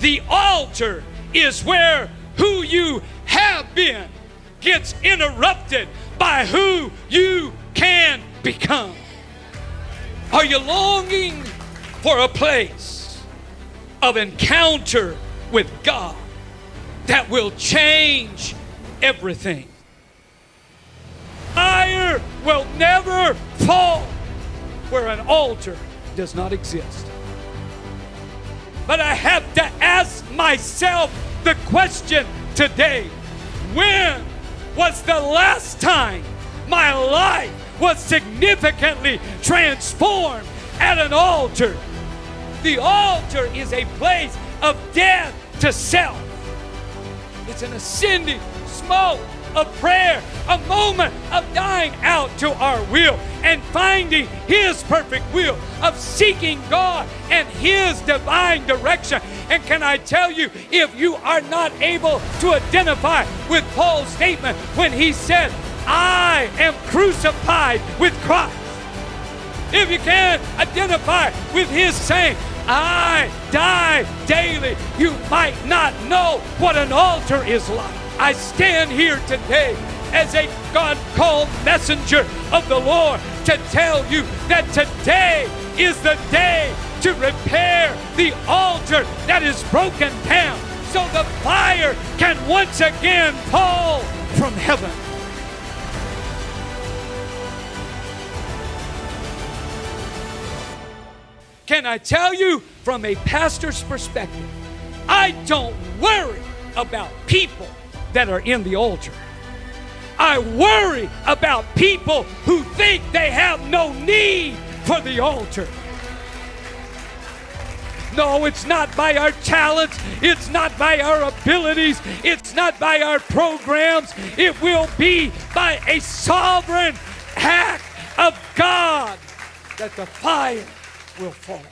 The altar is where who you have been gets interrupted by who you can become. Are you longing for a place of encounter with God that will change everything? Fire will never fall where an altar does not exist. But I have to ask myself the question today: when was the last time my life was significantly transformed at an altar? The altar is a place of death to self. It's an ascending smoke of prayer, a moment of dying out to our will and finding His perfect will, of seeking God and His divine direction. And can I tell you, if you are not able to identify with Paul's statement when he said, I am crucified with Christ, if you can't identify with his saying, I die daily, you might not know what an altar is like. I stand here today as a God-called messenger of the Lord to tell you that today is the day to repair the altar that is broken down so the fire can once again fall from heaven. Can I tell you from a pastor's perspective, I don't worry about people that are in the altar. I worry about people who think they have no need for the altar. No, it's not by our talents. It's not by our abilities. It's not by our programs. It will be by a sovereign act of God that the fire will fall.